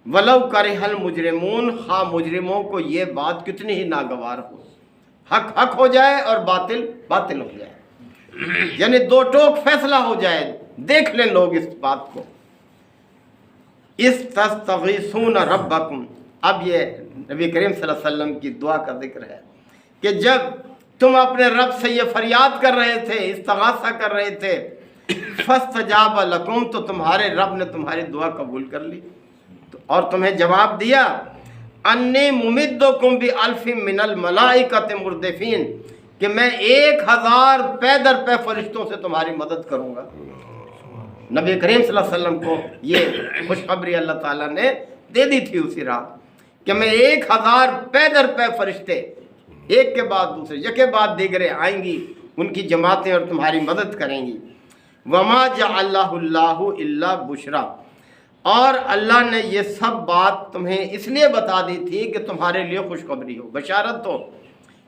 ولو کرہل مجرمون، خواہ مجرموں کو یہ بات کتنی ہی ناگوار ہو، حق حق ہو جائے اور باطل باطل ہو جائے، یعنی دو ٹوک فیصلہ ہو جائے، دیکھ لیں لوگ اس بات کو۔ استغیثون ربکم، اب یہ نبی کریم صلی اللہ علیہ وسلم کی دعا کا ذکر ہے کہ جب تم اپنے رب سے یہ فریاد کر رہے تھے، استغاثہ کر رہے تھے، فاستجاب لکم، تو تمہارے رب نے تمہاری دعا قبول کر لی اور تمہیں جواب دیا، انی ممدکم بالف من الملائکۃ مردفین، کہ میں 1000 پے در پے فرشتوں سے تمہاری مدد کروں گا۔ نبی کریم صلی اللہ علیہ وسلم کو یہ خوشخبری اللہ تعالیٰ نے دے دی تھی اسی رات کہ میں 1000 پے در پے فرشتے ایک کے بعد دوسرے، یک کے بعد دیگرے آئیں گی، ان کی جماعتیں اور تمہاری مدد کریں گی۔ وما جعلہ اللہ الا بشرا، اور اللہ نے یہ سب بات تمہیں اس لیے بتا دی تھی کہ تمہارے لیے خوشخبری ہو، بشارت ہو۔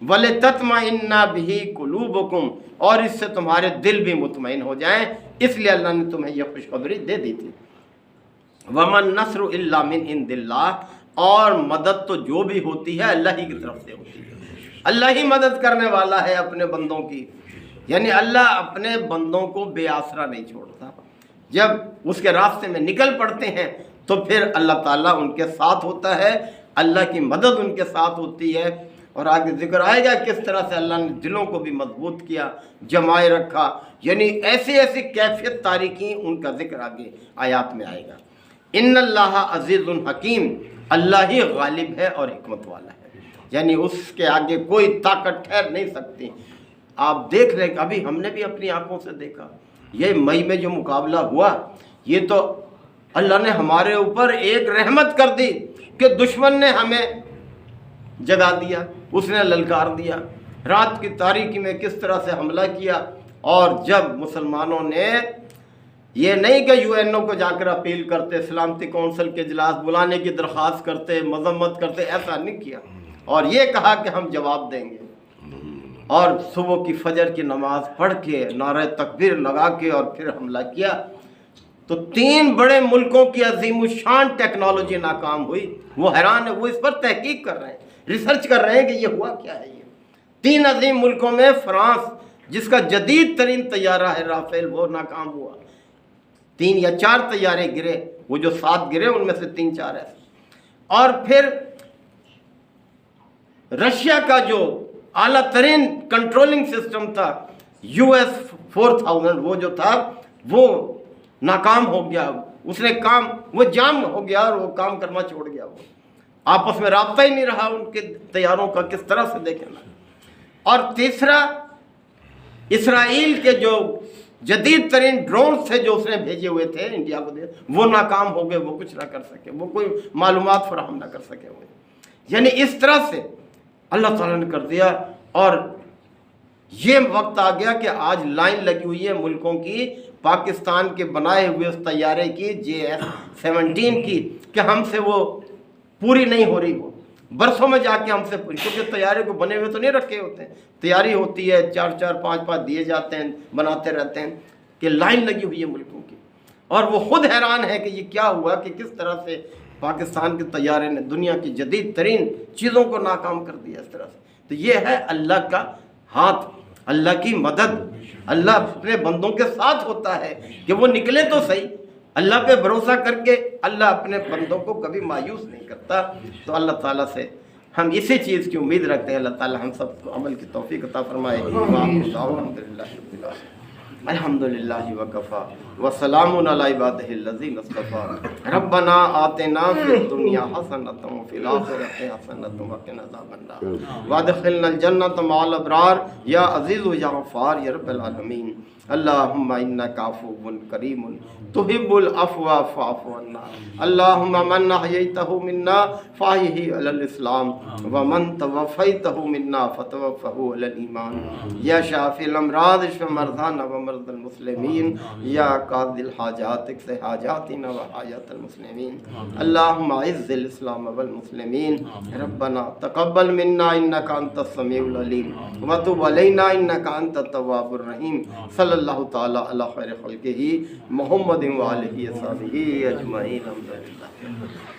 وَلِتَطْمَئِنَّ بِهِ قُلُوبُكُمْ، اور اس سے تمہارے دل بھی مطمئن ہو جائیں، اس لیے اللہ نے تمہیں یہ خوشخبری دے دی تھی۔ وَمَا النَّصْرُ إِلَّا مِنْ عِنْدِ اللَّهِ، اور مدد تو جو بھی ہوتی ہے اللہ ہی کی طرف سے ہوتی ہے، اللہ ہی مدد کرنے والا ہے اپنے بندوں کی، یعنی اللہ اپنے بندوں کو بے آسرا نہیں چھوڑتا، جب اس کے راستے میں نکل پڑتے ہیں تو پھر اللہ تعالیٰ ان کے ساتھ ہوتا ہے، اللہ کی مدد ان کے ساتھ ہوتی ہے۔ اور آگے ذکر آئے گا کس طرح سے اللہ نے دلوں کو بھی مضبوط کیا، جمائے رکھا، یعنی ایسی ایسی کیفیت تاریخی ان کا ذکر آگے آیات میں آئے گا۔ ان اللہ عزیز حکیم، اللہ ہی غالب ہے اور حکمت والا ہے، یعنی اس کے آگے کوئی طاقت ٹھہر نہیں سکتی۔ آپ دیکھ رہے ہیں، ابھی ہم نے بھی اپنی آنکھوں سے دیکھا، یہ مئی میں جو مقابلہ ہوا، یہ تو اللہ نے ہمارے اوپر ایک رحمت کر دی کہ دشمن نے ہمیں جگا دیا، اس نے للکار دیا، رات کی تاریکی میں کس طرح سے حملہ کیا۔ اور جب مسلمانوں نے یہ نہیں کہ یو این او کو جا کر اپیل کرتے، سلامتی کونسل کے اجلاس بلانے کی درخواست کرتے، مذمت کرتے، ایسا نہیں کیا، اور یہ کہا کہ ہم جواب دیں گے، اور صبح کی فجر کی نماز پڑھ کے نعرہ تکبیر لگا کے اور پھر حملہ کیا۔ تو 3 بڑے ملکوں کی عظیم الشان ٹیکنالوجی ناکام ہوئی، وہ حیران ہے، وہ اس پر تحقیق کر رہے ہیں، ریسرچ کر رہے ہیں کہ یہ ہوا کیا ہے۔ یہ 3 عظیم ملکوں میں فرانس جس کا جدید ترین طیارہ ہے رافیل، وہ ناکام ہوا، 3 یا 4 طیارے گرے، وہ جو 7 گرے ان میں سے 3-4 ایسے۔ اور پھر رشیا کا جو اعلیٰ ترین کنٹرولنگ سسٹم تھا US-4000، وہ جو تھا وہ ناکام ہو گیا، اس نے کام، وہ جام ہو گیا اور وہ کام کرنا چھوڑ گیا، وہ آپس میں رابطہ ہی نہیں رہا ان کے طیاروں کا، کس طرح سے دیکھیں نا۔ اور تیسرا، اسرائیل کے جو جدید ترین ڈرون تھے جو اس نے بھیجے ہوئے تھے انڈیا کو، وہ ناکام ہو گئے، وہ کچھ نہ کر سکے، وہ کوئی معلومات فراہم نہ کر سکے ہوئے، یعنی اس طرح سے اللہ تعالیٰ نے کر دیا۔ اور یہ وقت آ گیا کہ آج لائن لگی ہوئی ہے ملکوں کی، پاکستان کے بنائے ہوئے اس طیارے کی JF-17 کی، کہ ہم سے وہ پوری نہیں ہو رہی، وہ برسوں میں جا کے ہم سے پوری، کیونکہ طیارے کو بنے ہوئے تو نہیں رکھے ہوتے ہیں، تیاری ہوتی ہے، 4-4 5-5 دیے جاتے ہیں، بناتے رہتے ہیں، کہ لائن لگی ہوئی ہے ملکوں کی۔ اور وہ خود حیران ہے کہ یہ کیا ہوا کہ کس طرح سے پاکستان کے طیارے نے دنیا کی جدید ترین چیزوں کو ناکام کر دیا اس طرح سے۔ تو یہ ہے اللہ کا ہاتھ، اللہ کی مدد، اللہ اپنے بندوں کے ساتھ ہوتا ہے کہ وہ نکلے تو صحیح، اللہ پہ بھروسہ کر کے اللہ اپنے بندوں کو کبھی مایوس نہیں کرتا۔ تو اللہ تعالیٰ سے ہم اسی چیز کی امید رکھتے ہیں، اللہ تعالیٰ ہم سب کو عمل کی توفیق عطا فرمائے۔ الحمدللہ وکفا وسلام علی عبادہ الذین اصطفی ربنا آتنا فی الدنیا حسنۃ وفی الآخرۃ حسنۃ وقنا عذاب النار وادخلنا الجنۃ مع الابرار یا عزیز یا غفار یا رب العالمین۔ اللہم انک عفو کریم تحب العفو فاعف عنا۔ اللہم من احییتہ منا فاحیہ علی الاسلام ومن توفیتہ منا فتوفہ علی الایمان۔ یا شافی الامراض اشف مرضانا ومرضى المسلمین یا قاضی الحاجات اقض حاجاتنا وحاجات المسلمین۔ اللہم اعز الاسلام والمسلمین۔ ربنا تقبل منا انک انت السمیع العلیم وتب علینا انک انت التواب الرحیم۔ صلی اللہ تعالی علی خیر خلقہ محمد وآلہ وصحبہ اجمعین۔ الحمدللہ۔